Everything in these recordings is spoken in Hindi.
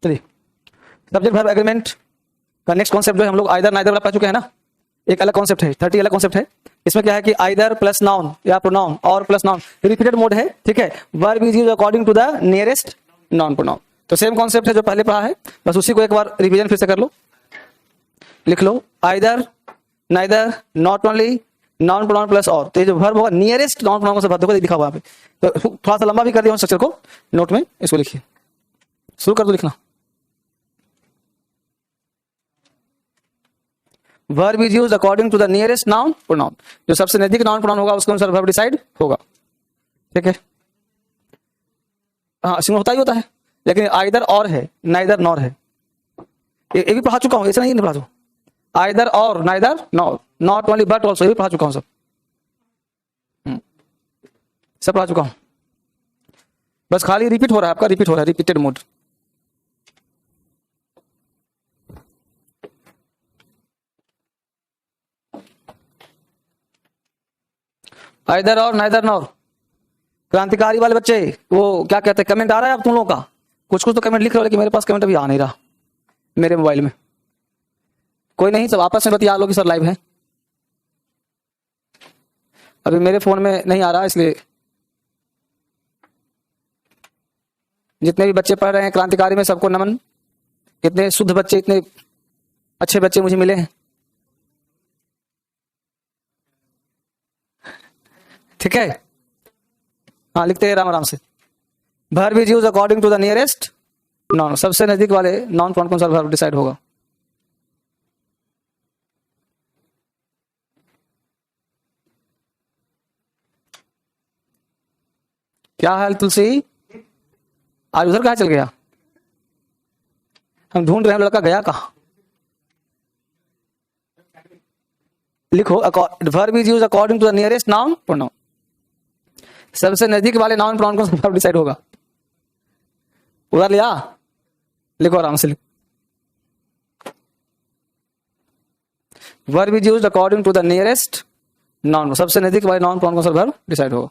चलिए, सब्जेक्ट वर्ब एग्रीमेंट का नेक्स्ट कॉन्सेप्ट जो है हम लोग आइदर नाइदर वाला पढ़ चुके हैं ना। एक अलग कॉन्सेप्ट है, 30 अलग कॉन्सेप्ट है। इसमें क्या है कि आइदर प्लस नाउन या प्रोनाउन और प्लस नाउन रिपीटेड मोड है, ठीक है। Verb is used according to the nearest noun pronoun. तो सेम कॉन्सेप्ट है जो पहले पढ़ा है, बस उसी को एक बार रिवीजन फिर से कर लो। लिख लो either, neither, not only, noun pronoun plus और। तो ये जो वर्ब होगा नियरेस्ट नाउन प्रोनाउन से वर्ब देखो लिखा हुआ है। तो थोड़ा सा लंबा भी कर दिया स्ट्रक्चर को नोट में, इसको लिखिए। शुरू कर दो लिखना। Verb is used according to the nearest noun pronoun. जो सबसे नजदीक नाउन प्रोनाउन होगा उसके अनुसार वर्ब डिसाइड होगा, ठीक है। हाँ, इसमें होता ही होता है, लेकिन आइदर और है, नाइदर नॉर है। ये भी पढ़ा चुका हूँ, ऐसा नहीं पढ़ा चुका। आइदर और, neither nor, not only but also, ये भी पढ़ा चुका हूँ सब। सब पढ़ा चुका हूँ, बस खाली रिपीट हो रहा है आपका, रिपीट हो रहा है, रिपीटेड मोड। आइदर और, नाइदर नॉर। क्रांतिकारी वाले बच्चे वो क्या कहते हैं, कमेंट आ रहा है अब तुम लोगों का? कुछ कुछ तो कमेंट लिख रहे हो, लेकिन मेरे पास कमेंट अभी आ नहीं रहा मेरे मोबाइल में। कोई नहीं, सब आपस में बतिया लो कि सर लाइव है। अभी मेरे फोन में नहीं आ रहा, इसलिए जितने भी बच्चे पढ़ रहे हैं क्रांतिकारी में सबको नमन। इतने शुद्ध बच्चे, इतने अच्छे बच्चे मुझे मिले हैं, ठीक है। हाँ, लिखते हैं आराम आराम से। Verb is used according to the nearest noun. सबसे नजदीक वाले नाउन कौन कौन सा वर्ब डिसाइड होगा। क्या हाल तुलसी, आज उधर कहाँ चल गया? हम ढूंढ रहे हैं, लड़का गया कहाँ। लिखो verb is used according to the nearest noun pronoun. सबसे नजदीक वाले नाउन प्रोनाउन कौन सा वर्ब डिसाइड होगा। उधर लिया, लिखो आराम से लिखो। Verb is used according to the nearest noun. सबसे नजदीक वाले नाउन प्रोनाउन कौन सा वर्ब डिसाइड होगा।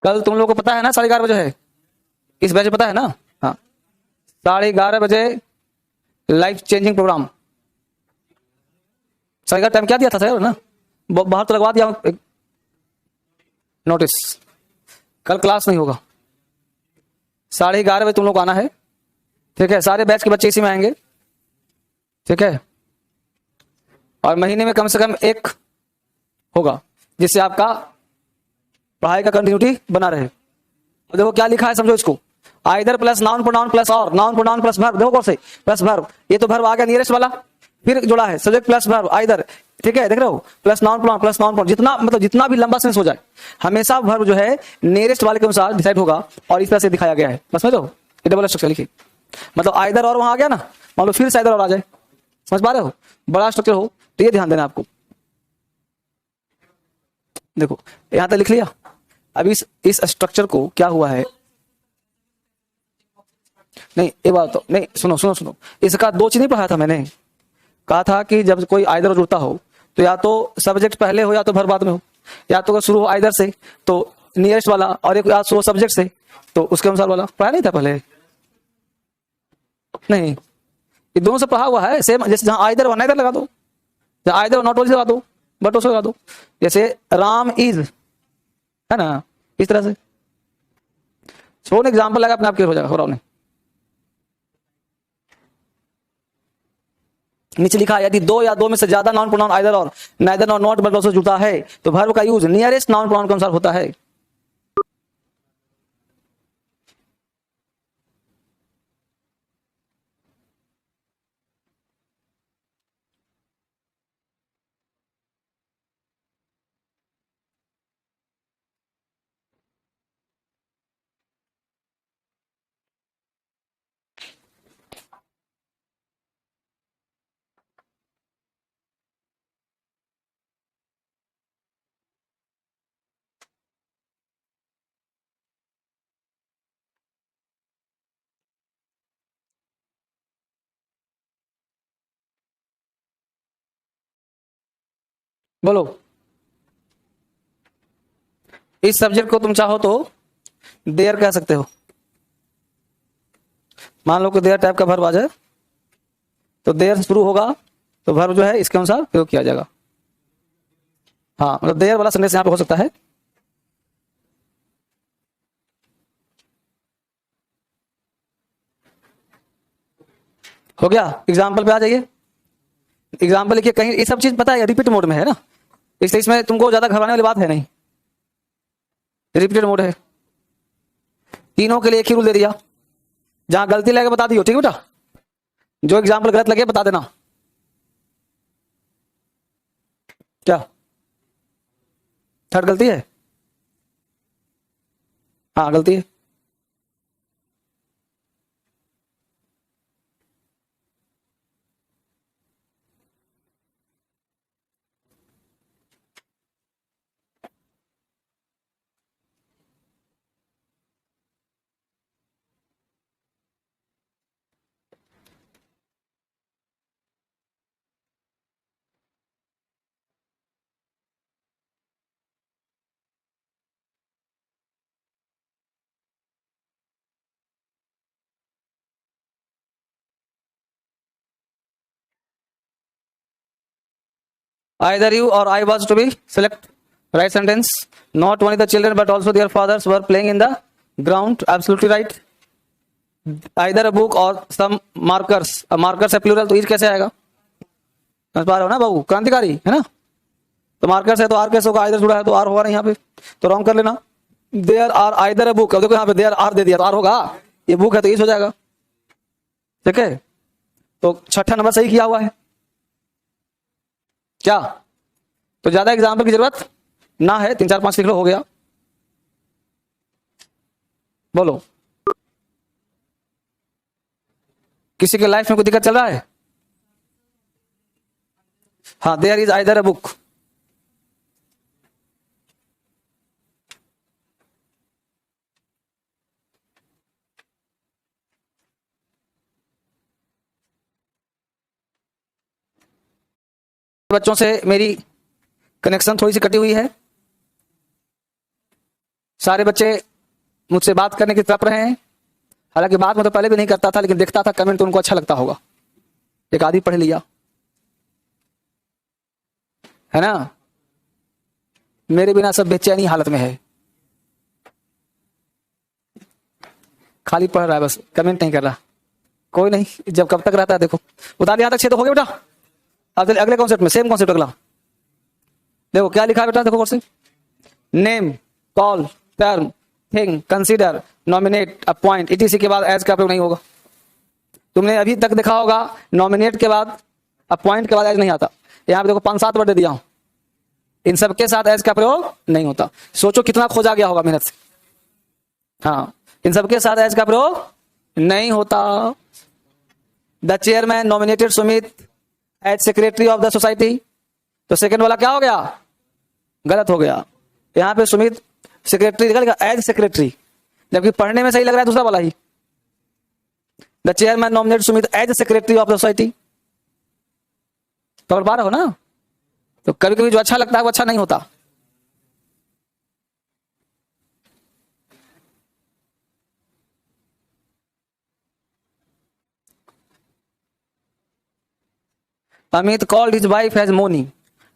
कल तुम लोगों को पता है ना 11:30 बजे है, इस बैच पता है ना। हाँ, 11:30 बजे लाइफ चेंजिंग प्रोग्राम। 11:30 टाइम क्या दिया था सर ना, बाहर तो लगवा दिया नोटिस। कल क्लास नहीं होगा, 11:30 बजे तुम लोग आना है, ठीक है। सारे बैच के बच्चे इसी में आएंगे, ठीक है। और महीने में कम से कम एक होगा, जिससे आपका पढ़ाई का कंटिन्यूटी बना रहे। तो देखो क्या लिखा है, समझो इसको। Either plus noun pronoun plus और, नाउन प्रोनाउन प्लस वर्ब। देखो कौन से प्लस वर्ब, ये तो वर्ब आ गया नियरेस्ट वाला, फिर जुड़ा है सब्जेक्ट प्लस वर्ब आइदर, ठीक है। देख रहे हो, plus noun pronoun plus noun pronoun. जितना मतलब जितना भी लंबा सेंस हो जाए, हमेशा वर्ब जो है नियरेस्ट वाले के अनुसार डिसाइड होगा, और इस तरह से दिखाया गया है। बस समझो, ये डबल स्ट्रक्चर लिखिए। मतलब आइदर और वहां आ गया ना, मान लो फिर से आइदर और आ जाए, समझ पा रहे हो, बड़ा स्ट्रक्चर हो तो ये ध्यान देना आपको। देखो यहां तक लिख लिया। अब इस स्ट्रक्चर को क्या हुआ है, नहीं ये बात तो नहीं, सुनो सुनो सुनो। इसका दो चीज नहीं पढ़ा था मैंने, कहा था कि जब कोई आइदर जुड़ता हो तो या तो सब्जेक्ट पहले हो या तो वर्ब बाद में हो, या तो अगर शुरू हो आइदर से तो नियरेस्ट वाला, और एक या शुरू सब्जेक्ट से तो उसके अनुसार वाला। पढ़ा नहीं था पहले? नहीं, ये दोनों से पढ़ा हुआ है सेम। जैसे जहां आइदर वहां नाइदर लगा दो, जहां आइदर नॉट ओनली लगा दो, बट ऑल्सो लगा दो। जैसे राम इज, है ना, इस तरह से। छोड़ एग्जाम्पल लगा, अपने आप क्लियर हो जाएगा। नहीं, नीचे लिखा है यदि दो या दो में से ज्यादा नाउन प्रोनाउन आइदर और, नाइदर और नॉट बट ऑल्सो जुड़ता है तो वर्ब का यूज नियरेस्ट नाउन प्रोनाउन के अनुसार होता है। बोलो। इस सब्जेक्ट को तुम चाहो तो देयर कह सकते हो। मान लो कि देयर टाइप का वर्ब आ जाए तो देयर से शुरू होगा तो वर्ब जो है इसके अनुसार प्रयोग किया जाएगा। हाँ, मतलब देयर वाला सेंटेंस यहां पे हो सकता है। हो गया। एग्जाम्पल पे आ जाइए। एग्जाम्पल लिखिए। कहीं ये सब चीज पता है रिपीट मोड में है ना, इसलिए इसमें तुमको ज्यादा घबराने वाली बात है नहीं। रिपीटेड मोड है। तीनों के लिए एक ही रूल दे दिया। जहां गलती लगे बता दियो, ठीक है बेटा। जो एग्जाम्पल गलत लगे बता देना। क्या थर्ड गलती है? हाँ गलती है। Either you or I was to be select right sentence. Not only the children but also their fathers were playing in the ground. Absolutely right. Either a book or some markers. Markers है प्लूरल तो इज कैसे आएगा? समझ पा रहे हो ना बाबू, क्रांतिकारी है ना। तो मार्कर्स है तो आर कैसे होगा? आइदर जुड़ा है तो आर होगा नहीं यहाँ पे, तो रॉन्ग कर लेना। There are either a book, देखो यहाँ पे देयर आर दे दिया तो आर होगा। ये बुक है तो इज हो जाएगा। ठीक है, तो छठा नंबर सही किया हुआ है। क्या तो ज्यादा एग्जाम्पल की जरूरत ना है, 3 4 5 लिख लो, हो गया। बोलो, किसी के लाइफ में कोई दिक्कत चल रहा है? हाँ, there is either a book. बच्चों से मेरी कनेक्शन थोड़ी सी कटी हुई है। सारे बच्चे मुझसे बात करने की तरफ रहे हैं। हालांकि बात मैं तो पहले भी नहीं करता था, लेकिन देखता था कमेंट तो उनको अच्छा लगता होगा। एक आदि पढ़ लिया है ना। मेरे बिना सब बेचैनी हालत में है, खाली पढ़ रहा है बस, कमेंट नहीं कर रहा। कोई नहीं, जब कब तक रहता है देखो। उतार यहाँ तक 6 तो हो गया बेटा। अब अगले कॉन्सेप्ट में सेम कॉन्सेप्ट अगला देखो क्या लिखा है बेटा। देखो concept, name, call, term, thing, consider, nominate, appoint, etc के बाद एज का प्रयोग नहीं होगा। तुमने अभी तक देखा होगा नॉमिनेट के बाद अपॉइंट के बाद एज नहीं आता। यहाँ पे देखो 5 7 वर्ड दे दिया हूं, इन सब के साथ एज का प्रयोग नहीं होता। सोचो कितना खोजा गया होगा मेहनत से। हाँ, इन सब के साथ एज का प्रयोग नहीं होता। The chairman nominated Sumit as secretary of the society, तो सेकंड वाला क्या हो गया? गलत हो गया। यहां पे सुमित सेक्रेटरी निकलेगा एज सेक्रेटरी, जबकि पढ़ने में सही लग रहा है दूसरा वाला ही। The chairman nominate Sumit as secretary of the society. पकड़ पा रहे हो ना। तो कभी कभी जो अच्छा लगता है वो अच्छा नहीं होता। Amit called his wife as Moni.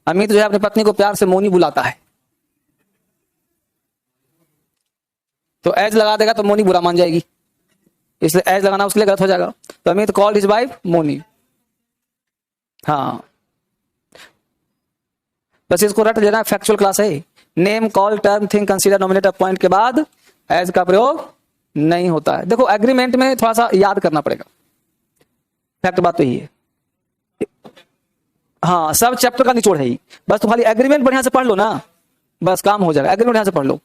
Amit जो है अपनी पत्नी को प्यार से मोनी बुलाता है, तो एज लगा देगा तो मोनी बुरा मान जाएगी, इसलिए एज लगाना उसके लिए गलत हो जाएगा। तो Amit called his wife Moni. हाँ, बस इसको रट लेना, फैक्चुअल क्लास है। Name, call, term, thing, consider, nominate, appoint के बाद एज का प्रयोग नहीं होता है। देखो एग्रीमेंट में थोड़ा सा याद करना पड़ेगा, फैक्ट बात तो यही है। हाँ, सब चैप्टर का निचोड़ है ही। बस तो खाली एग्रीमेंट बढ़िया से पढ़ लो ना, बस काम हो जाएगा। एग्रीमेंट बढ़िया से पढ़ लो,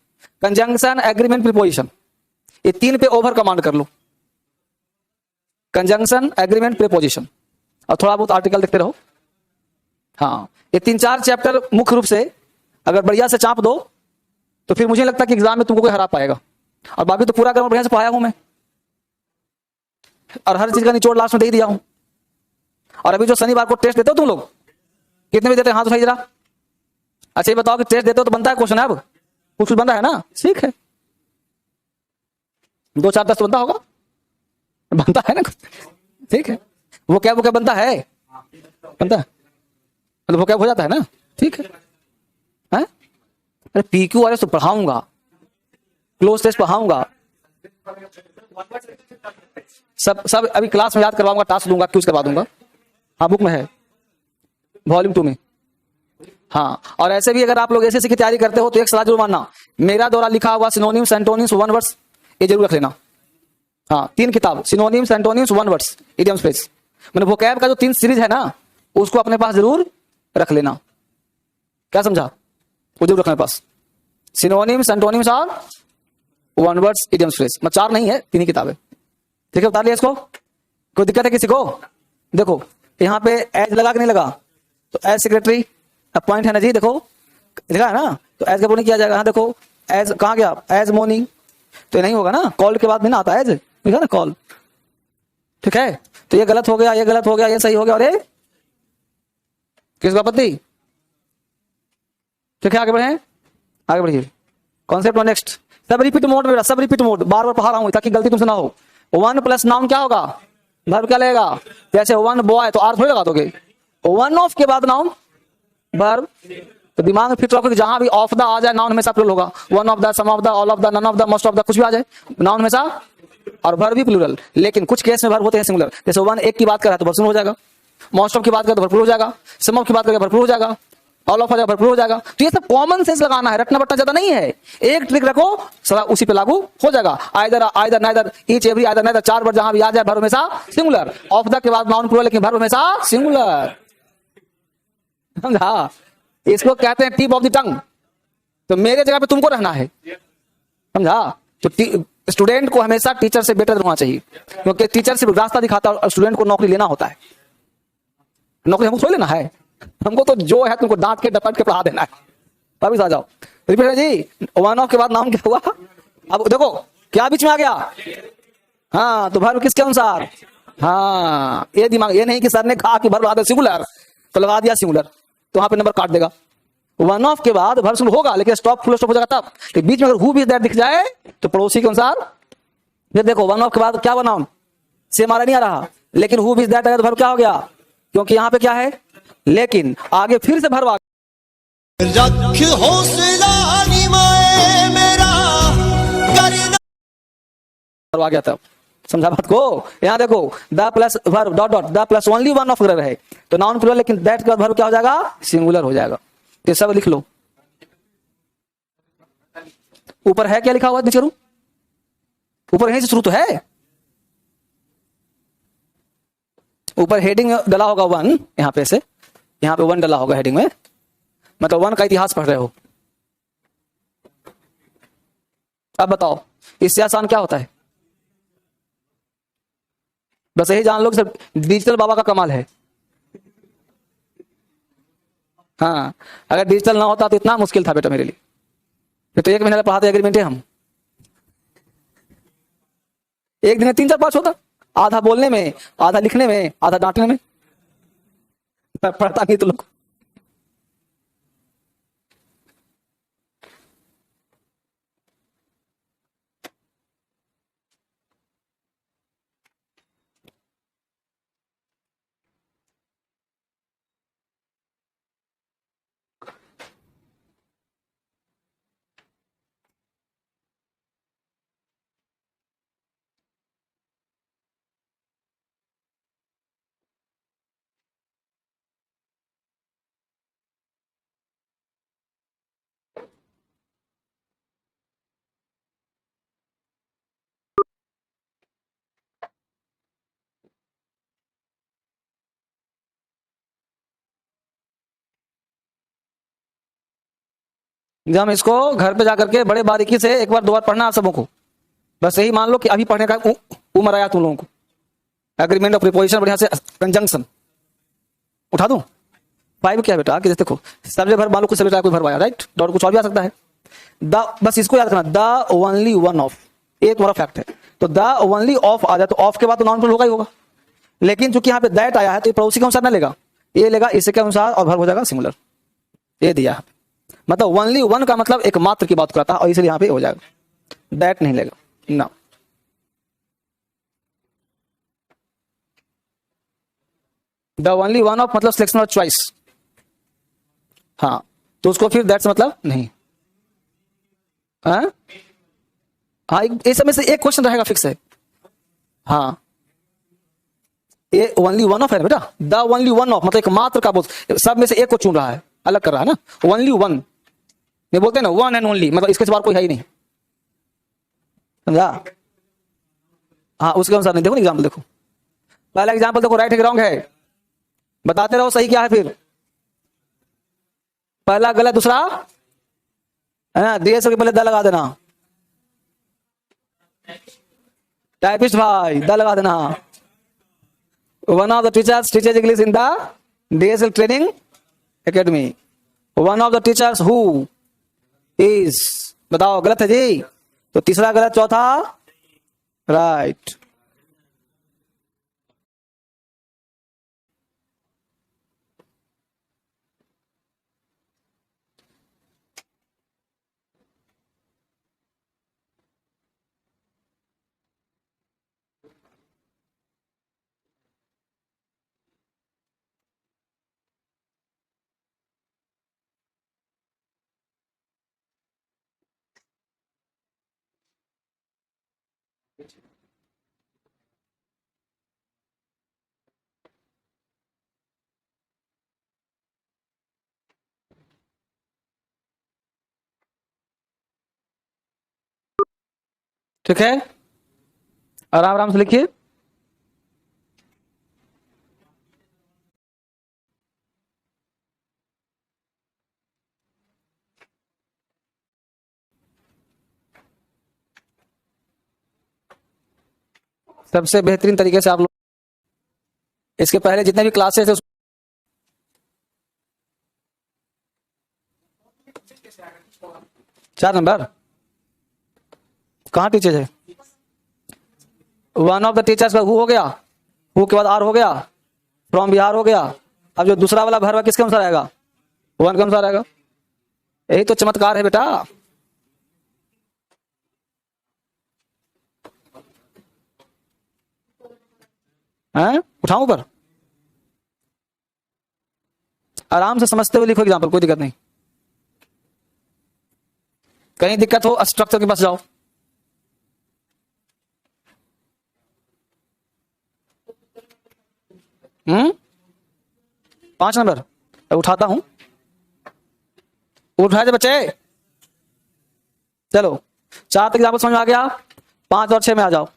कंजंक्शन, एग्रीमेंट, प्रीपोजिशन, ये 3 पे ओवर कमांड कर लो। कंजंक्शन, एग्रीमेंट, प्रीपोजिशन, और थोड़ा बहुत आर्टिकल देखते रहो। हाँ, ये 3 4 चैप्टर मुख्य रूप से अगर बढ़िया से चाप दो तो फिर मुझे लगता है कि एग्जाम में तुमको कोई हरा पाएगा। और बाकी तो पूरा ग्रामर बढ़िया से पढ़ाया हूं मैं, और हर चीज का निचोड़ लास्ट में दे ही दिया हूं। और अभी जो शनिवार को टेस्ट देते हो तुम लोग, कितने भी देते हैं हाथ उठाइए जरा। अच्छा ये बताओ कि टेस्ट देते हो तो बनता है क्वेश्चन, अब कुछ बनता है ना, ठीक है, 2 4 10 बनता होगा, बनता है ना, ठीक है, वो क्या बनता है, बनता है, मतलब वो क्या हो जाता है ना, ठीक है, हैं? अरे पीक्यू वाले तो पढ़ाऊंगा, क्लोज टेस्ट पढ़ाऊंगा, सब अभी क्लास में याद करवाऊंगा, टास्क दूंगा, क्यूज करवा दूंगा। हाँ बुक में है, वॉल्यूम 2 में। हाँ, और ऐसे भी अगर आप लोग एसएससी की तैयारी करते हो तो एक सलाह जरूर मानना, मेरा द्वारा लिखा हुआ सिनोनिम्स एंटोनिम्स वन वर्ड्स ये जरूर रख लेना। हाँ 3 किताब, synonyms antonyms one words idioms phrase, मतलब वोकैब का जो 3 सीरीज है ना उसको अपने पास जरूर रख लेना। क्या समझा? वो जरूर रखना पास, सिनोनिम्स एंटोनिम्स और वन वर्ड्स इडियम्स फ्रेज, मतलब 4 नहीं है, 3 ही किताबें, ठीक है, बता लिया इसको। कोई दिक्कत है किसी को? देखो यहाँ पे एज लगा कि नहीं लगा, तो एज सेक्रेटरी अपॉइंट है ना जी, देखो लिखा है ना, तो एज का नहीं किया जाएगा। हाँ देखो एज कहाँ गया, एज मॉर्निंग, तो ये नहीं होगा ना, कॉल के बाद भी ना आता है एज, लिखा ना कॉल, ठीक है, तो ये गलत हो गया, ये गलत हो गया, ये सही हो गया, और ये किसको आपत्ति? ठीक है, आगे बढ़े, आगे बढ़िए। कॉन्सेप्ट नेक्स्ट, सब रिपीट मोड में, सब रिपीट मोड, बार बार पढ़ा रहा हूं ताकि गलती तुमसे ना हो। 1 प्लस नाउन क्या होगा, वर्ब क्या लगेगा, जैसे 1 बॉय तो आर थोड़ी लगा दोगे, 1 ऑफ के बाद नाउन वर्ब, तो दिमाग में फिट रखो कि जहां भी ऑफ द आ जाए नाउन हमेशा प्लूरल होगा, 1 of the, some of the, all of the, none of the, most of the, कुछ भी आ जाए नाउन हमेशा, और वर्ब भी प्लूरल। लेकिन कुछ केस में वर्ब होते हैं सिंगुलर, जैसे 1 एक की बात कर रहा है तो वर्ब सिंगुलर हो जाएगा, मोस्ट ऑफ की बात करें तो भरपूर हो जाएगा, सम ऑफ की बात करें भरपूर हो जाएगा, ऑल ऑफ भरपूर हो जाएगा। तो ये सब कॉमन सेंस लगाना है, रटना बट्टा ज्यादा नहीं है, एक ट्रिक रखो सारा उसी पे लागू हो जाएगा। Either either neither each every either neither, 4 word जहां भी आ जाए वर्ब हमेशा सिंगुलर, ऑफ द के बाद नाउन प्लूरल लेकिन वर्ब हमेशा सिंगुलर, समझा? इसको कहते हैं टिप ऑफ द टंग, तो मेरे जगह पे तुमको रहना है, समझा? तो स्टूडेंट को हमेशा टीचर से बेटर होना चाहिए, क्योंकि टीचर सिर्फ रास्ता दिखाता है और स्टूडेंट को नौकरी लेना होता है। नौकरी हमको थोड़ी लेना है, हमको तो जो है तुमको डांट के डपट के पढ़ा देना है। वापिस आ जाओ, रिपीट जी, 1 ऑफ के बाद नाउन क्या हुआ, अब देखो क्या बीच में आ गया, हाँ तो वर्ब किसके अनुसार, हाँ ये दिमाग, ये नहीं कि सर ने कहा कि वर्ब आधा सिंगुलर तो लगा दिया सिंगुलर, तो वहां पे नंबर काट देगा। 1 ऑफ के बाद वर्ब सिंगुलर होगा लेकिन स्टॉप फुल स्टॉप हो जाएगा तब, तो बीच में अगर हु भी दैट दिख जाए तो पड़ोसी के अनुसार, फिर देखो 1 ऑफ के बाद क्या हुआ नाउन, सेम आ नहीं आ रहा, लेकिन हु भी दैट अगर वर्ब क्या हो गया, क्योंकि यहाँ पे क्या है लेकिन, आगे फिर से वर्ब आ गया तब, समझा बात को? यहाँ देखो the plus verb dot dot, the plus only 1 of अगर है तो नाउन प्लूरल, लेकिन दैट के बाद वर्ब क्या हो जाएगा, सिंगुलर हो जाएगा। ये सब लिख लो। ऊपर है क्या लिखा हुआ नीचे रू, ऊपर यहीं से शुरू तो है, ऊपर हेडिंग डला होगा 1, यहाँ पे से, यहाँ पे 1 डला होगा हेडिंग में, मतलब 1 का इतिहास पढ़ रहे हो। अब बताओ इससे आसान क्या होता है, बस यही जान लो कि सब डिजिटल बाबा का कमाल है। हाँ अगर डिजिटल ना होता तो इतना मुश्किल था बेटा मेरे लिए, फिर तो 1 महीने पढ़ाते एग्रीमेंट है हम, एक दिन में 3 4 5 होता, आधा बोलने में, आधा लिखने में, आधा डांटने में, पढ़ता नहीं तो लोग। जब हम इसको घर पे जाकर के बड़े बारीकी से एक बार 2 बार पढ़ना आप सबों को, बस यही मान लो कि अभी पढ़ने का उम्र आया तुम लोगों को। एग्रीमेंट ऑफ प्रीपोजिशन बढ़िया से, कंजंक्शन उठा दूं, 5 क्या बेटा कि देखो सब्जेक्ट वर्ब मान लो कुछ सब्जेक्ट कोई वर्ब आया, राइट, डॉट कुछ और भी आ सकता है, द, बस इसको याद रखना, द ओनली 1 ऑफ, ये तुम्हारा फैक्ट है। तो द ओनली ऑफ आ जाए तो ऑफ के बाद तो नाउन प्लूरल होगा ही होगा, लेकिन चूंकि यहाँ पे दैट आया है तो ये पड़ोसी के अनुसार ना लेगा, ये लेगा इसके अनुसार और वर्ब हो जाएगा सिंगुलर, ये दिया है। मतलब ओनली वन का मतलब एक मात्र की बात कराता है, और इसलिए यहां पे हो जाएगा, दैट नहीं लेगा ना। द ओनली वन ऑफ मतलब सिलेक्शन और चॉइस, हाँ, तो उसको फिर दैट्स मतलब नहीं। हाँ हाँ, इस समय से एक क्वेश्चन रहेगा फिक्स है। हाँ, ये ओनली वन ऑफ है बेटा, द ओनली वन ऑफ मतलब एक मात्र का बोल, सब में से एक को चुन रहा है, अलग कर रहा है ना, ओनली वन, ये बोलते हैं ना वन एंड ओनली, मतलब इसके सिवा कोई है ही नहीं, समझा? हाँ, उसके अनुसार नहीं। देखो ना एग्जाम्पल, देखो पहला एग्जाम्पल देखो, राइट है रॉन्ग है, बताते रहो सही क्या है, फिर पहला गलत, दूसरा है ना, दिए सबके पहले द लगा देना, टाइपिस्ट भाई द लगा देना। One of the teachers teachers English in the DSL training academy, one of the teachers who is, बताओ गलत है जी, तो तीसरा गलत, चौथा राइट। ठीक है, आराम आराम से लिखिए। सबसे बेहतरीन तरीके से आप लोग इसके पहले जितने भी क्लासेस है 4 नंबर कहाँ टीचर्स है, वन ऑफ द टीचर्स का हु हो गया, हु के बाद आर हो गया, फ्रॉम बिहार हो गया, अब जो दूसरा वाला भरवा किसके अनुसार आएगा, वन के अनुसार आएगा। यही तो चमत्कार है बेटा। हैं, उठाऊं ऊपर, आराम से समझते हुए लिखो एग्जाम्पल, कोई दिक्कत नहीं। कहीं दिक्कत हो स्ट्रक्चर के पास जाओ। हम्म, 5 नंबर उठाता हूं, उठाए थे बच्चे, चलो 4 तक एग्जाम्पल समझ में आ गया, 5 और 6 में आ जाओ।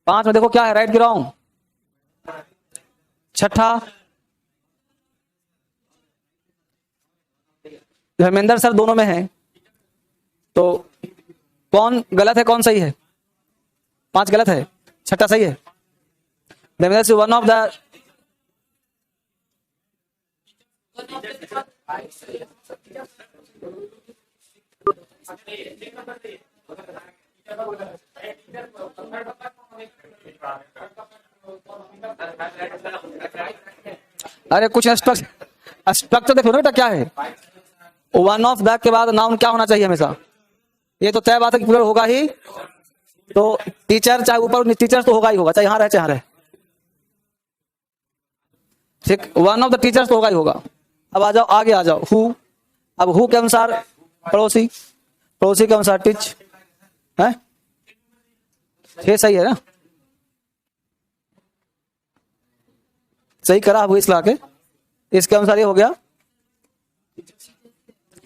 5 में देखो क्या है, राइट की रॉन्ग, छठा धर्मेंद्र सर दोनों में है, तो कौन गलत है कौन सही है, 5 गलत है, छठा सही है। Dharmendra sir one of the, अरे कुछ स्ट्रक्चर देखो ना बेटा क्या है, वन ऑफ द के बाद नाउन क्या होना चाहिए हमेशा, ये तो तय बात है कि प्लूरल होगा ही, तो टीचर चाहे ऊपर टीचर तो होगा ही होगा, चाहे यहां रहे चाहे यहां रहे, ठीक, वन ऑफ द टीचर्स तो होगा ही होगा। अब आ जाओ आगे आ जाओ, हु, अब हु के अनुसार पड़ोसी, पड़ोसी के अनुसार टीच है, ये सही है ना, सही करा अब इस ला के, इसके अनुसार ये हो गया,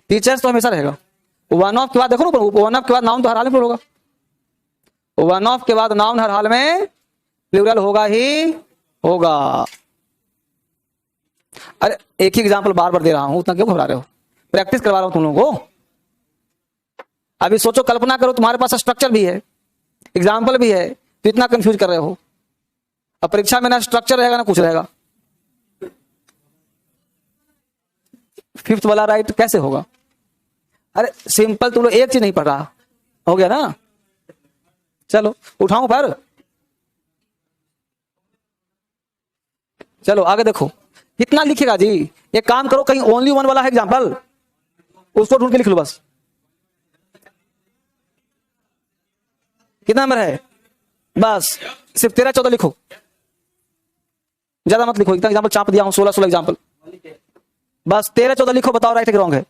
टीचर्स तो हमेशा रहेगा। वन ऑफ के बाद देखो ना, वन ऑफ के बाद नाउन तो हर हाल में प्लूरल होगा, वन ऑफ के बाद नाउन हर हाल में प्लूरल होगा ही होगा। अरे एक ही एग्जांपल बार बार दे रहा हूं, उतना क्यों घबरा रहे हो, प्रैक्टिस करवा रहा हूं तुम लोगों को। अभी सोचो, कल्पना करो तुम्हारे पास स्ट्रक्चर भी है, एग्जाम्पल भी है, तो इतना कंफ्यूज कर रहे हो। अब परीक्षा में ना स्ट्रक्चर रहेगा ना कुछ रहेगा, 5th वाला राइट कैसे होगा। अरे सिंपल, तुम लोग एक चीज नहीं पढ़ रहा, हो गया ना। चलो उठाऊं पर, चलो आगे देखो, कितना लिखेगा जी, एक काम करो, कहीं ओनली वन वाला है एग्जाम्पल, उसको ढूंढ के लिख लो बस। कितना नंबर है? बस सिर्फ 13-14 लिखो, ज्यादा मत लिखो। इतना एग्जाम्पल चाप दिया हूं, 16-16 एग्जाम्पल। बस 13-14 लिखो, बताओ राइट है कि रॉन्ग है।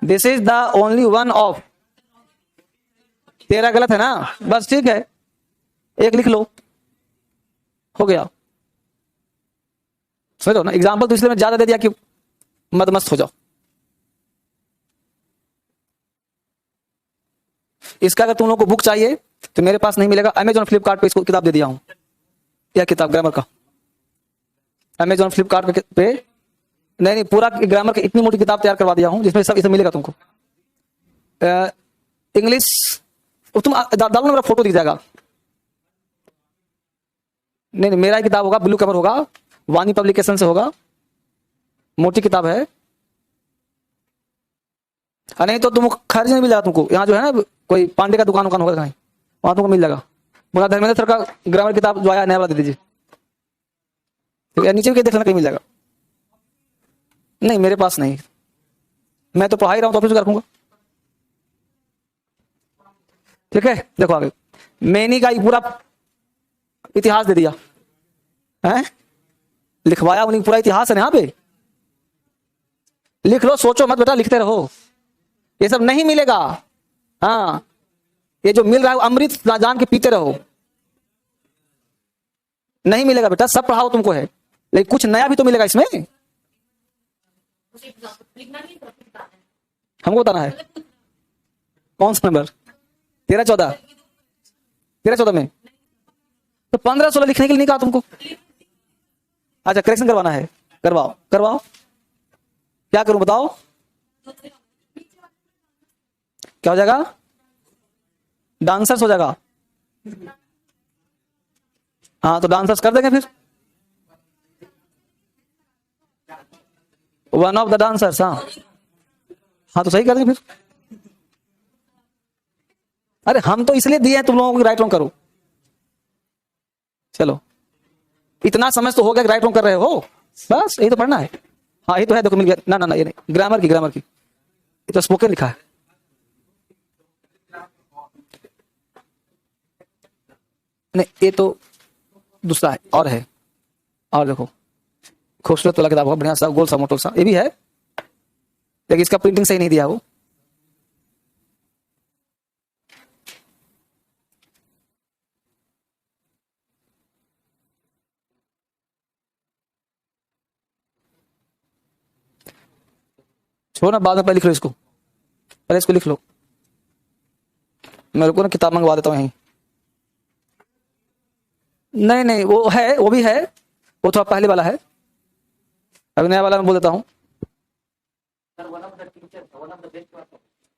This is the only one of. 13 गलत है ना? बस ठीक है, एक लिख लो, हो गया। समझो ना, एग्जाम्पल तो इसलिए मैं ज्यादा दे दिया कि मत मस्त हो जाओ। इसका अगर तुम लोगों को बुक चाहिए तो मेरे पास नहीं मिलेगा, अमेजॉन फ्लिपकार्ट पे इसको किताब दे दिया हूं, यह किताब ग्रामर का। अमेजॉन फ्लिपकार्ट पे नहीं, पूरा ग्रामर की इतनी मोटी किताब तैयार करवा दिया हूं जिसमें सब इसे मिलेगा तुमको। इंग्लिश तुम डालो ना, मेरा फोटो दिख जाएगा। नहीं मेरा ही किताब होगा, ब्लू कवर होगा, वाणी पब्लिकेशन से होगा, मोटी किताब है। नहीं तो तुमको खरीदने नहीं मिल जाएगा तुमको, यहाँ जो है ना कोई पांडे का दुकान होगा कहीं, वहां तुमको मिल जाएगा। मुझे धर्मेंद्र सर का ग्रामर किताब जो आया नया वाला दे दीजिए, ठीक है? नीचे भी देख लेना, कहीं मिल जाएगा। नहीं मेरे पास नहीं, मैं तो पढ़ा ही रहा हूं तो ऑफिस में रखूंगा। ठीक है, देखो आगे। मैनी का ही पूरा इतिहास दे दिया है, लिखवाया उन्हीं, पूरा इतिहास है यहाँ पे। लिख लो, सोचो मत बेटा, लिखते रहो, ये सब नहीं मिलेगा। हाँ, ये जो मिल रहा है अमृत जान के पीते रहो, नहीं मिलेगा बेटा। सब पढ़ाओ तुमको है, लेकिन कुछ नया भी तो मिलेगा इसमें, हमको बताना है। कौन सा नंबर? 13-14? 13-14 में तो 15-16 लिखने के लिए नहीं कहा तुमको? अच्छा, करेक्शन करवाना है, करवाओ करवाओ। क्या करूं बताओ? क्या हो जाएगा? डांसर्स हो जाएगा। हाँ तो डांसर्स कर देंगे फिर, वन ऑफ द डांसर्स। हाँ हाँ तो सही कर देंगे फिर। अरे हम तो इसलिए दिए हैं तुम लोगों को राइट रॉन्ग करो। चलो, इतना समझ तो हो गया कि राइट रॉन्ग कर रहे हो, बस यही तो पढ़ना है। हाँ ये तो है, देखो मिल गया। ना ना ना, ये नहीं, ग्रामर की, ग्रामर की, ये तो स्पोकन लिखा है। नहीं ये तो दूसरा है, और है। और देखो, खूबसूरत वाला किताब होगा, बढ़िया सा, गोल सा, मोटो सा, ये भी है, लेकिन इसका प्रिंटिंग सही नहीं दिया वो। छोड़ो ना, बाद में पहले लिख लो इसको, पहले इसको लिख लो। मेरे को ना किताब मंगवा देता हूँ यहीं। नहीं नहीं, वो है, वो भी है, वो थोड़ा पहले वाला है, अभी नया वाला मैं बोल देता हूँ।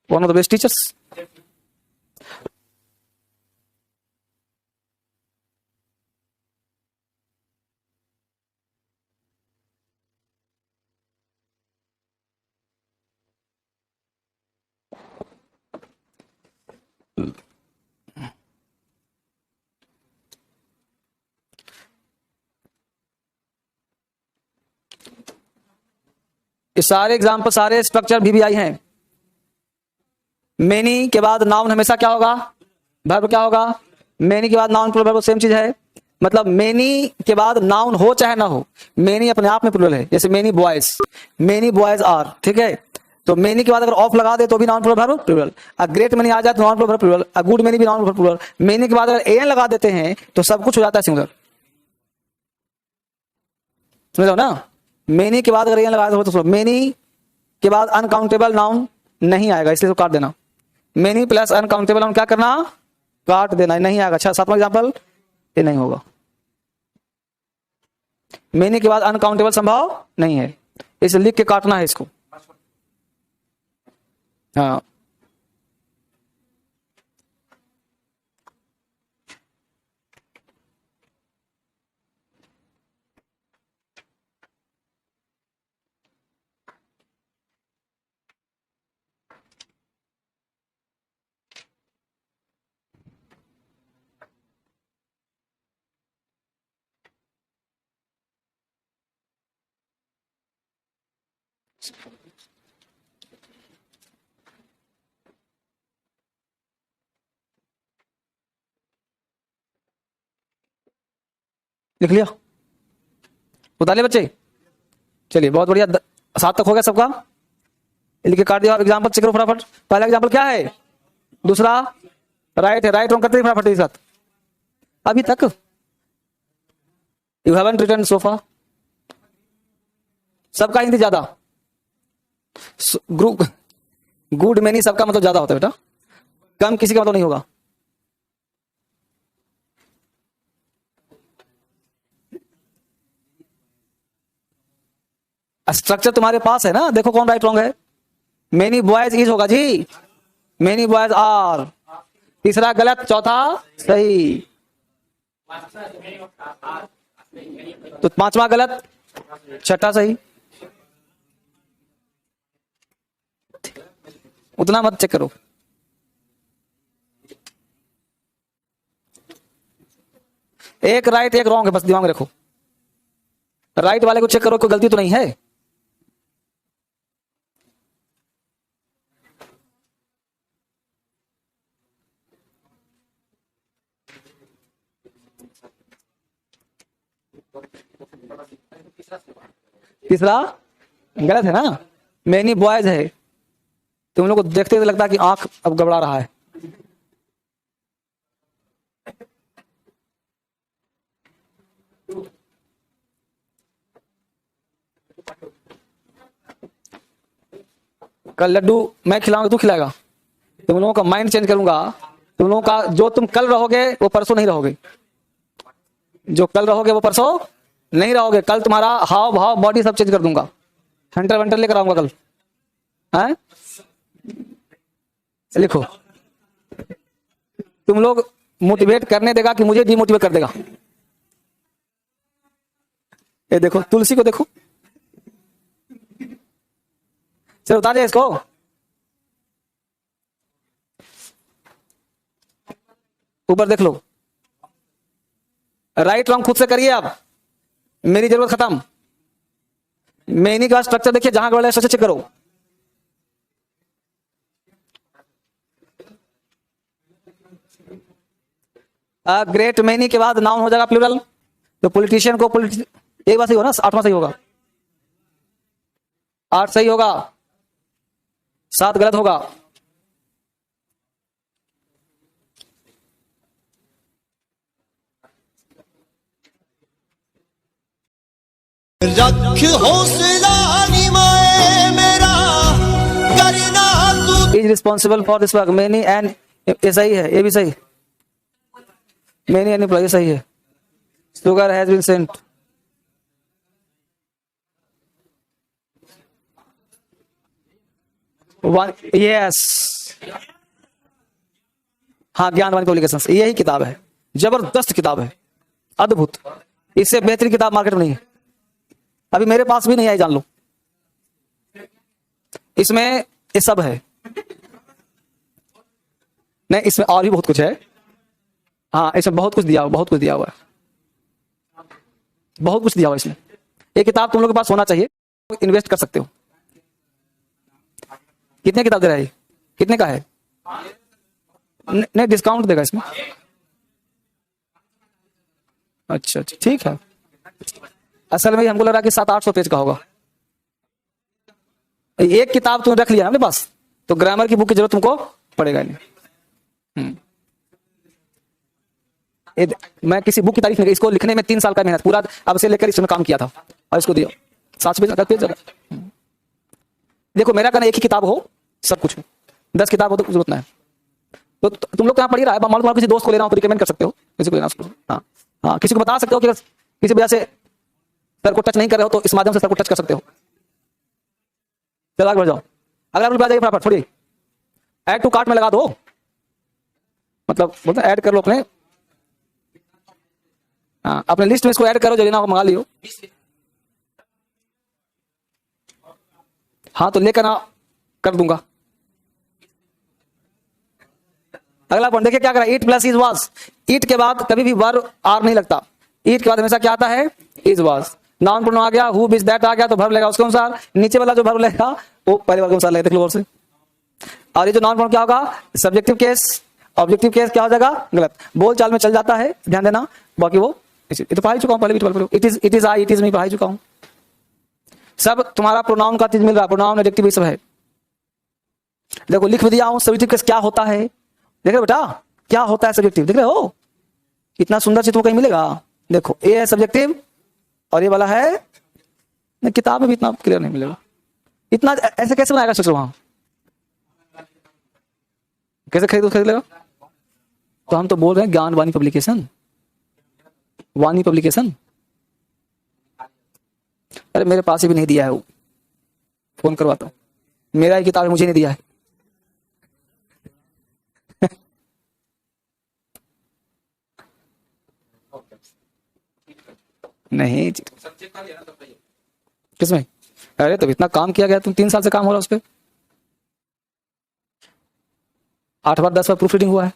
One of the best teachers. ये सारे एग्जाम्पल, सारे स्ट्रक्चर भी आई हैं। मेनी के बाद नाउन हमेशा क्या होगा? वर्ब क्या होगा? मेनी के बाद नाउन प्लूरल वर्ब सेम चीज है। मतलब मेनी के बाद नाउन हो चाहे ना हो, मेनी अपने आप में प्लूरल है। जैसे मेनी बॉयज आर, ठीक है? तो मेनी के बाद अगर ऑफ लगा दे तो भी noun plural verb plural. A great many आ जाए तो noun plural verb plural. A good many भी नाउन प्लूरल प्लूरल। मेनी के बाद अगर एन लगा देते हैं तो सब कुछ हो जाता है सिंगुलर। समझ लो ना, मेनी के बाद अगर एन लगा दो तो मेनी के बाद अनकाउंटेबल नाउन नहीं आएगा, इसलिए तो काट देना। मेनी प्लस अनकाउंटेबल नाउन क्या करना? काट देना, नहीं आएगा। अच्छा, 7वां एग्जांपल, ये नहीं होगा। मेनी के बाद अनकाउंटेबल संभव नहीं है, इसे लिख के काटना है इसको। हाँ, लिख लिया? उतार लिया बच्चे? चलिए बहुत बढ़िया, 7 तक हो गया सबका, लिख के काट दिया। एग्जाम्पल चेक करो फटाफट। पहला एग्जाम्पल क्या है? दूसरा राइट है, राइट रॉन्ग करते फटाफट एक साथ। अभी तक यू हैवंट रिटर्न सोफा। सबका हिंदी ज्यादा, ग्रुप गुड मैनी सबका मतलब ज्यादा होता है बेटा, कम किसी का मतलब नहीं होगा। स्ट्रक्चर तुम्हारे पास है ना, देखो कौन राइट रॉन्ग है। मेनी बॉयज इज होगा जी, मेनी बॉयज आर। तीसरा गलत, चौथा सही, तो 5वां गलत, 6ठा सही। उतना मत चेक करो। एक राइट एक रॉन्ग है, बस दिमाग में रखो। राइट वाले को चेक करो, कोई गलती तो नहीं है। तीसरा गलत है ना, मेनी बॉयज है। तुम लोग को देखते हुए लगता है कि आंख अब गबड़ा रहा है। कल लड्डू मैं खिलाऊंगा, तू खिलाएगा। तुम लोगों का माइंड चेंज करूंगा। तुम लोगों का जो तुम कल रहोगे वो परसों नहीं रहोगे, जो कल रहोगे वो परसों नहीं रहोगे। कल तुम्हारा हाव भाव बॉडी सब चेंज कर दूंगा। हंटर वंटर लेकर आऊंगा कल, हैं? लिखो, तुम लोग मोटिवेट करने देगा कि मुझे डिमोटिवेट कर देगा। ये देखो तुलसी को देखो, चलो उतार दे इसको। ऊपर देख लो, राइट रॉन्ग खुद से करिए आप, मेरी जरूरत खत्म। मेनी का स्ट्रक्चर देखिए, जहां गड़बड़ है स्ट्रक्चर चेक करो। ग्रेट मेनी के बाद नाउन हो जाएगा प्लूरल, तो पॉलिटिशियन को एक बार सही हो ना, 8वां सही होगा। 8 सही होगा, 7 गलत होगा। रख हौसला निमाए मेरा, करना तू is responsible for this work. Many and, ये सही है, ये भी सही। मेनी एंड एम्प्लॉय सही है। Sugar has been sent, yes. हाँ, ज्ञानवाणी पब्लिकेशंस, यही किताब है, जबरदस्त किताब है, अद्भुत। इससे बेहतरीन किताब मार्केट में नहीं है, अभी मेरे पास भी नहीं आई, जान लो। इसमें ये सब है, नहीं इसमें और भी बहुत कुछ है। हाँ, इसमें बहुत कुछ दिया हुआ, बहुत कुछ दिया हुआ है, बहुत कुछ दिया हुआ इसमें। ये किताब तुम लोग के पास होना चाहिए, इन्वेस्ट कर सकते हो। कितने किताब दे रहा है, कितने का है? नहीं, डिस्काउंट देगा इसमें। अच्छा अच्छा, ठीक है। असल में हमको लग रहा है कि 700-800 पेज का होगा। एक किताब तुमने रख लिया ना अपने पास, तो ग्रामर की बुक की जरूरत तुमको पड़ेगा नहीं। मैं किसी बुक की तारीफ नहीं, इसको लिखने में 3 साल का मेहनत पूरा, अब से लेकर इसमें काम किया था और इसको दिया 7 पेज। देखो, मेरा कहना एक ही किताब हो सब कुछ हो, 10 किताब हो तो जरूरत नहीं है। तो तुम लोग तो यहाँ पढ़ ही रहा है, मान लो किसी दोस्त को लेना हो तो रिकमेंड कर सकते हो, किसी को लेना उसको। हाँ हाँ, किसी को बता सकते हो कि किसी वजह से सर को टच नहीं कर रहे हो तो इस माध्यम से सर को टच कर सकते हो। चलो आगे बढ़ जाओ, अगला रूल पे आ जाइए फटाफट। थोड़ी ऐड टू कार्ट में लगा दो, मतलब बोलते ऐड कर लो अपने, हाँ अपने लिस्ट में इसको ऐड करो, जो लेना हो मंगा लियो। हाँ तो लेकर ना, कर दूंगा। अगला पॉइंट देखिए क्या करा, ईट प्लस इज वाज। ईट के बाद कभी भी वर्ब आर नहीं लगता, ईट के बाद हमेशा क्या आता है, इज वाज। नाउन प्रोनाउन आ गया, हु दिस दैट आ गया तो वर्ब लगेगा उसके अनुसार, नीचे वाला जो वर्ब लगेगा वो पहले वर्ब के अनुसार लगेगा। देख लो और से। और ये जो नाउन प्रोनाउन क्या होगा, सब्जेक्टिव केस, ऑब्जेक्टिव केस क्या हो जाएगा, गलत। बोल चाल में चल जाता है, ध्यान देना। बाकी वो ये तो पढ़ा चुका हूं पहले भी, it is I, it is me पढ़ा चुका हूं। सब तुम्हारा प्रोनाउन का चीज मिल रहा है, प्रोनाउन एडजेक्टिव सब है। देखो लिख भी दिया हूं सब्जेक्टिव केस क्या होता है, देख रहे बेटा क्या होता है सब्जेक्टिव, देख रहे हो इतना सुंदर चित्र कहीं मिलेगा। देखो ए है सब्जेक्टिव और ये वाला है, नहीं किताब में भी इतना क्लियर नहीं मिलेगा। इतना ऐसे कैसे बनाएगा सोचो, वहां कैसे खरीद लेगा। तो हम तो बोल रहे हैं ज्ञान वाणी पब्लिकेशन, वाणी पब्लिकेशन। अरे मेरे पास ही भी नहीं दिया है वो, फोन करवाता हूं, मेरा ही किताब मुझे नहीं दिया है। नहीं किसमें, अरे तो इतना काम किया गया, तुम 3 साल से काम हो रहा है उस पर, 8 बार 10 बार प्रूफ रीडिंग हुआ है।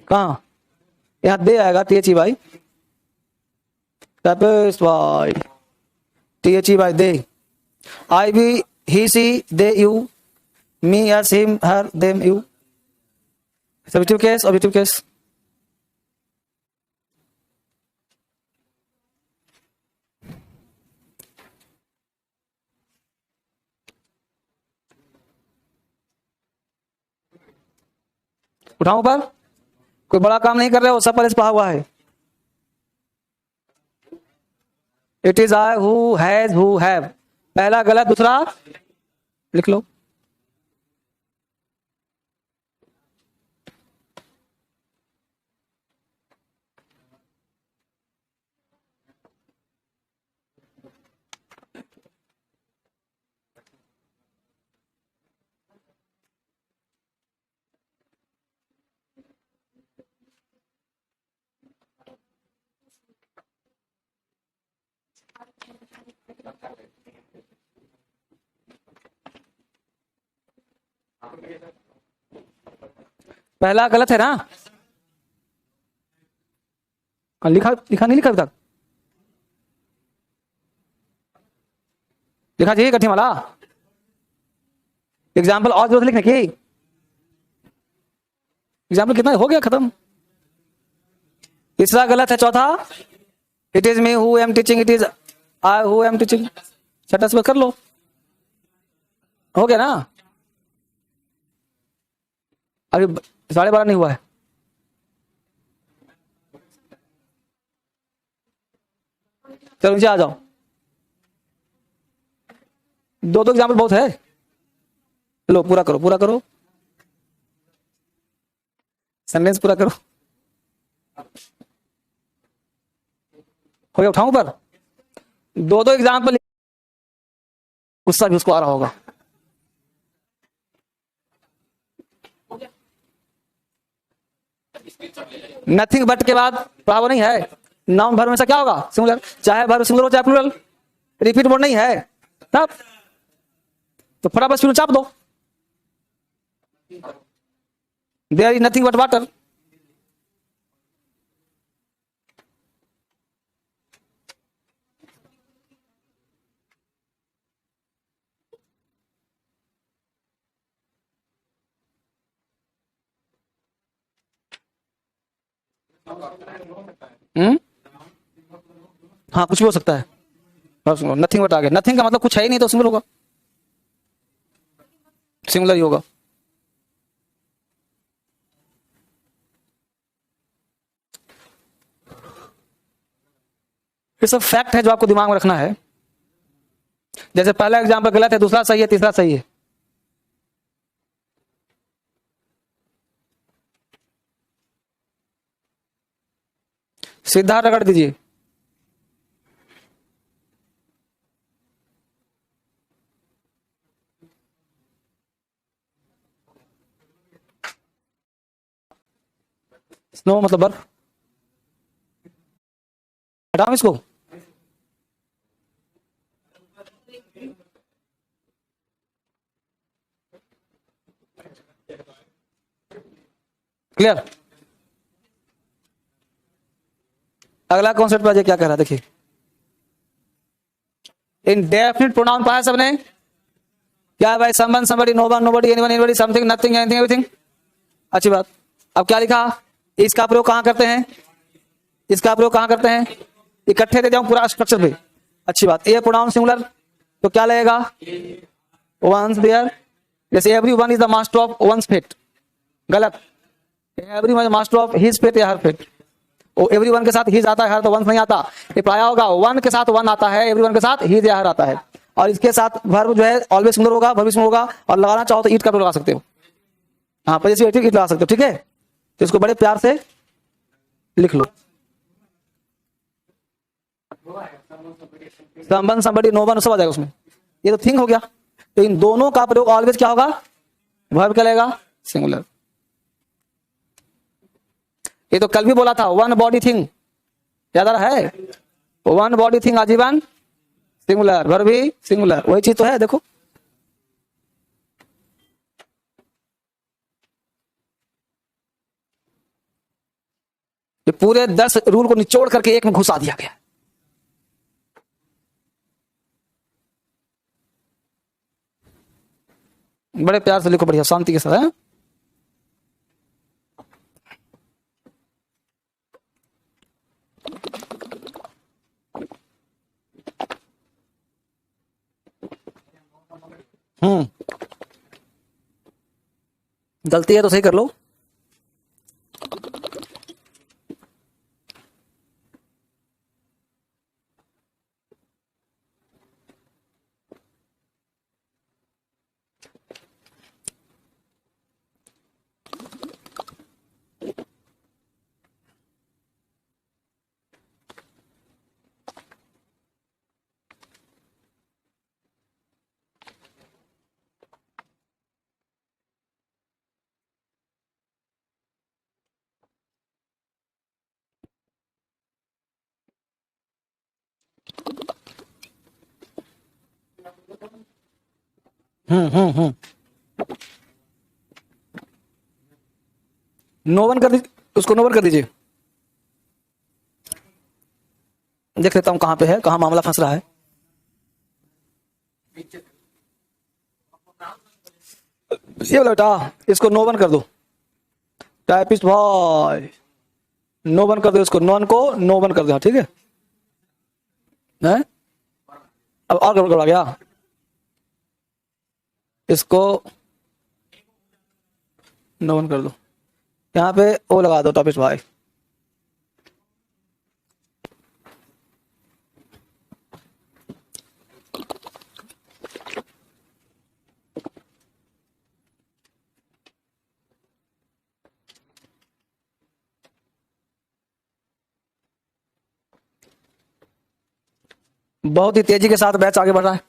कहाँ, यहाँ दे आएगा THE भाई, भाई THE भाई they, I we he she they you, me us him her them you, subjective case objective case. उठाऊं पर, कोई बड़ा काम नहीं कर रहे हो, सब पर पढ़ा हुआ है। It is I who has who have, पहला गलत, दूसरा लिख लो। पहला गलत है ना, लिखा लिखा नहीं लिखा अभी तक, लिखा चाहिए कठिन वाला एग्जाम्पल, और जरूरत लिखने की। एग्जाम्पल कितना हो गया खत्म। तीसरा गलत है, चौथा it is me who am teaching, it is I who am teaching, छठा से कर लो, हो गया ना। अभी 12:30 नहीं हुआ है। चलो नीचे आ जाओ, 2 एग्जाम्पल बहुत है, लो पूरा करो, पूरा करो, सेंटेंस पूरा करो। हो गया, उठाऊं पर 2 एग्जाम्पल, गुस्सा भी उसको आ रहा होगा। नथिंग बट के बाद बराबर नहीं है, नाउन वर्ब हमेशा क्या होगा, सिंगुलर, चाहे वर्ब सिंगुलर हो चाहे प्लूरल, रिपीट वर्ड नहीं है तब, तो फटाफट फिर चाप दो, there is nothing but water. हाँ कुछ भी हो सकता है, नथिंग बट आ गया, नथिंग का मतलब कुछ है ही नहीं तो सिंगुलर होगा, सिंगुलर ही होगा। ये सब फैक्ट है जो आपको दिमाग में रखना है। जैसे पहला एग्जाम्पल गलत है, दूसरा सही है, तीसरा सही है। सीधा रगड़ दीजिए, स्नो मतलब बर्फ, हटाओ इसको। क्लियर। अगला कॉन्सेप्ट पर क्या कह रहा है देखिए, इंडेफिनिट प्रोनाउन पाया सबने, क्या है भाई, someone, somebody, no one, nobody, anyone, anybody, something, nothing, anything, everything. अच्छी बात। अब क्या लिखा, इसका प्रयोग कहां करते हैं, इसका प्रयोग कहां करते हैं, इकट्ठे दे जाऊं पूरा स्ट्रक्चर पे। अच्छी बात। ये प्रोनाउन सिंगुलर तो क्या लगेगा, वंस देयर, जैसे everyone is the master of one's fate, गलत, everyone is master of his fate या हर फेट। एवरीवन के साथ हिज आता है, हर तो वंस नहीं आता। ये प्राय होगा वन के साथ वन आता है, एवरीवन के साथ हिज या हर आता है। और इसके साथ वर्ब जो है ऑलवेज सिंगुलर होगा, भविष्य में होगा, और लगाना चाहो तो ईट का लगा सकते हो, हाँ पॉजिटिव ईट लगा सकते हो, ठीक है। तो इसको बड़े प्यार से लिख लो, समवन, समबडी, नो वन सब आ जाएगा उसमें। ये तो थिंग हो गया। तो इन दोनों का प्रयोग ऑलवेज क्या होगा, वर्ब क्या लगेगा, सिंगुलर। ये तो कल भी बोला था, वन बॉडी थिंग, याद आ रहा है, वन बॉडी थिंग आजीवन सिंगुलर, वर्ब भी सिंगुलर, वही चीज तो है। देखो ये पूरे 10 रूल को निचोड़ करके एक में घुसा दिया गया। बड़े प्यार से लिखो, बढ़िया शांति के साथ है। गलती है तो सही कर लो। नो वन कर दीजिए, उसको नो वन कर दीजिए। देख लेता हूं कहां पे है, कहां मामला फंस रहा है। ये वाला बेटा, इसको नो वन कर दो, टाइपिस्ट भाई, नो वन कर दो इसको, नॉन को नो वन कर दो, ठीक है। अब और गड़बड़ आ गया, इसको नो वन कर दो, यहाँ पे ओ लगा दो, टाइपिस्ट भाई। बहुत ही तेजी के साथ बैच आगे बढ़ रहा है।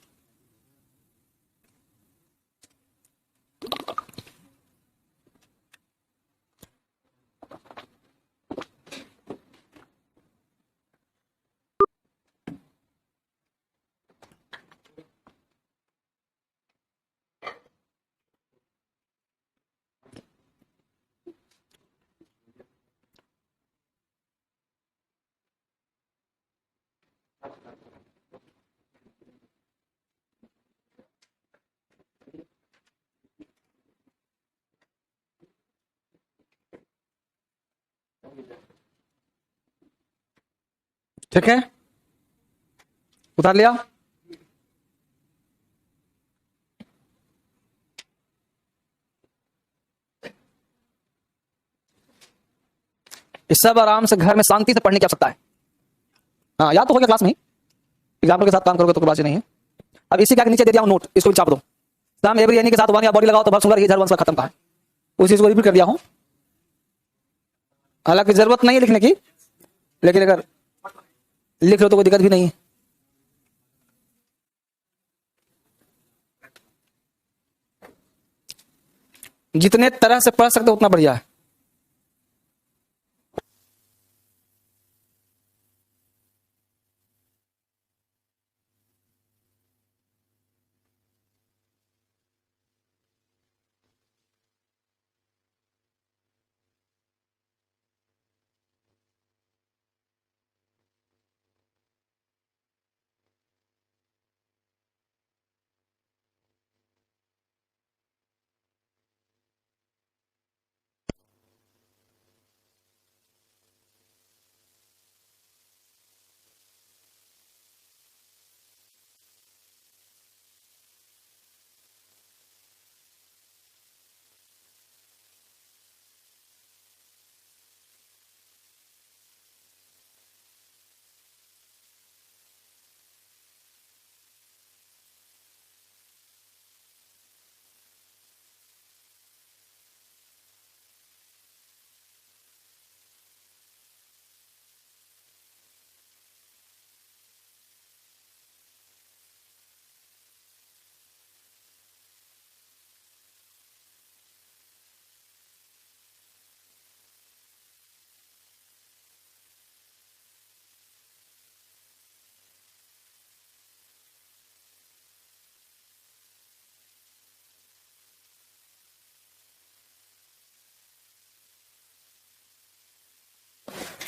ठीक है, उतार लिया। इस सब आराम से घर में शांति से पढ़ने की आवश्यकता है। हाँ याद तो हो गया क्लास में, एग्जाम्पल के साथ काम करोगे तो कोई बात नहीं है। अब इसी के नीचे दे दिया हूं नोट, इसको भी चाप दो। सम एवरी एनी के साथ वन या बॉडी लगाओ तो सिंगुलर, ये वंश का खत्म था, उस चीज को रिपीट कर दिया हूं। हालांकि जरूरत नहीं है लिखने की, लेकिन अगर लिख लो तो कोई दिक्कत भी नहीं है। जितने तरह से पढ़ सकते हो उतना बढ़िया है।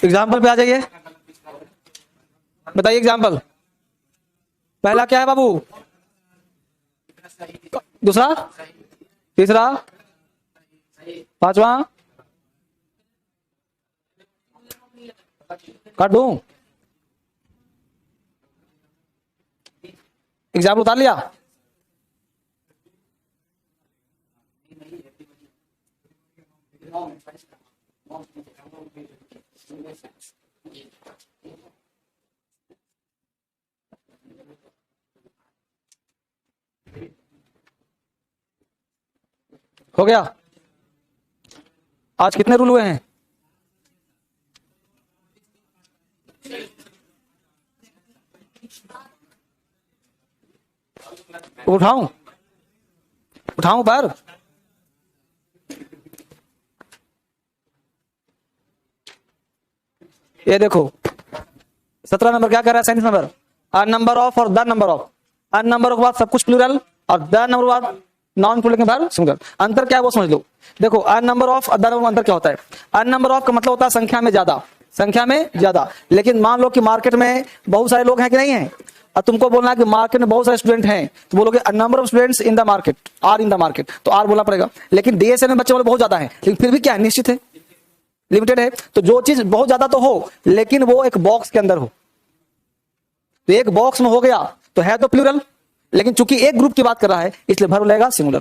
एग्जाम्पल पे आ जाइए, बताइए एग्जाम्पल। पहला क्या है बाबू, दूसरा, तीसरा, पांचवा, काट दूं, एग्जाम्पल उतार लिया। हो गया। आज कितने रूल हुए हैं? उठाऊं, उठाऊं पर ये देखो 17 नंबर क्या कर रहा है, 37 नंबर, अ नंबर ऑफ और the number of. A number के बाद सब कुछ प्लूरल और द नंबर के बाद नॉन प्लूरल के बाद सिंगुलर। अंतर क्या है वो समझ लो। देखो अ नंबर ऑफ और द नंबर में अंतर क्या होता है? अ नंबर ऑफ का मतलब होता है संख्या में ज्यादा, संख्या में ज्यादा। लेकिन मान लो कि मार्केट में बहुत सारे लोग हैं कि नहीं है, और तुमको बोलना है कि मार्केट में बहुत सारे स्टूडेंट हैं, तो बोलोगे a number of students in the market are in the market, तो आर बोलना पड़ेगा। लेकिन डीएसएल में बच्चे वाले बहुत ज्यादा है, लेकिन फिर भी क्या है, निश्चित है, लिमिटेड है। तो जो चीज बहुत ज्यादा तो हो लेकिन वो एक बॉक्स के अंदर हो, तो एक बॉक्स में हो गया तो है तो प्लूरल, लेकिन चूंकि एक ग्रुप की बात कर रहा है इसलिए भर लगेगा सिंगुलर।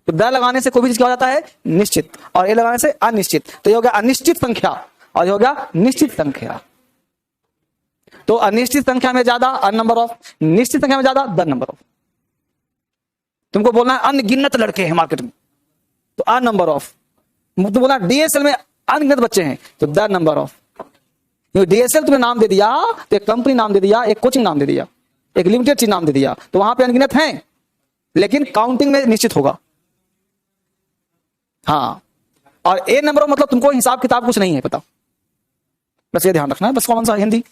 तो द लगाने से कोई भी चीज क्या हो जाता है, निश्चित, और ए लगाने से अनिश्चित। तो ये हो गया अनिश्चित संख्या और ये हो गया निश्चित संख्या। तो अनिश्चित संख्या में ज्यादा अ नंबर ऑफ, निश्चित संख्या में ज्यादा द नंबर ऑफ। तुमको बोलना है अनगिनत लड़के हैं मार्केट में, तो अ नंबर ऑफ। तुम बोला डीएसएल में अनगिनत बच्चे हैं, तो द नंबर ऑफ। डीएसएल तुम्हें नाम दे दिया, तो एक कंपनी नाम दे दिया, एक कोचिंग नाम दे दिया, एक लिमिटेड चीज नाम दे दिया, तो वहां पे अनगिनत हैं लेकिन काउंटिंग में निश्चित होगा। हाँ, और ए नंबर ऑफ मतलब तुमको हिसाब किताब कुछ नहीं है पता, बस ये ध्यान रखना है, बस कौन सा हिंदी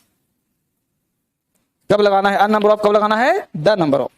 कब लगाना है, अन नंबर ऑफ कब लगाना है, द नंबर ऑफ।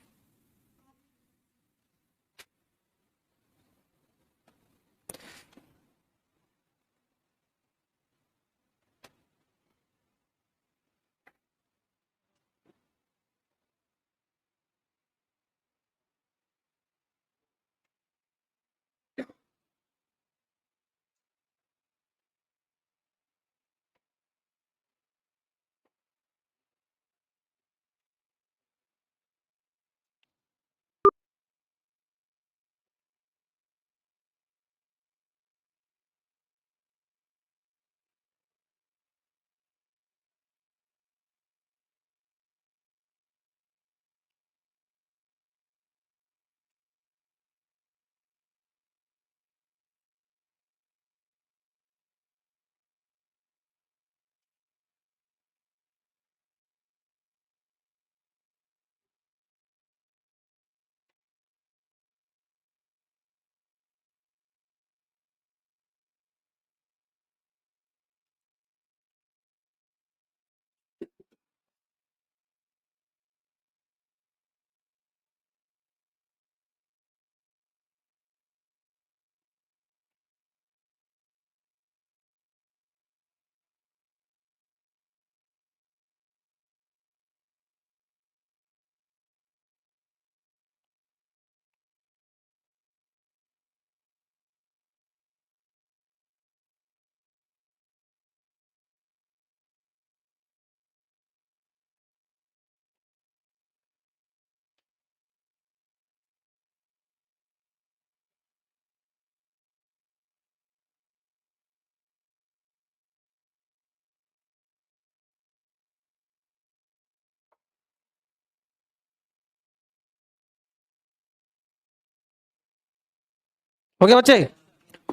हो गया बच्चे,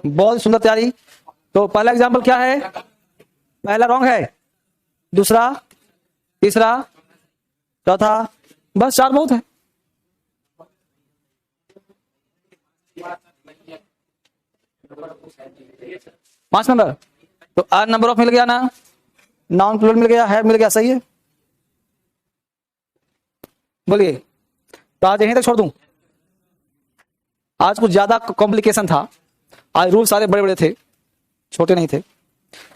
बहुत सुंदर तैयारी। तो पहला एग्जाम्पल क्या है, पहला रॉन्ग है, दूसरा, तीसरा, चौथा, बस 4 बहुत है। पांच नंबर, तो आर नंबर ऑफ मिल गया ना, नॉन प्लूरल मिल गया, है मिल गया, सही है। बोलिए, तो आज यहीं तक छोड़ दूं, आज कुछ ज्यादा कॉम्प्लिकेशन था, आज रूल सारे बड़े बड़े थे, छोटे नहीं थे।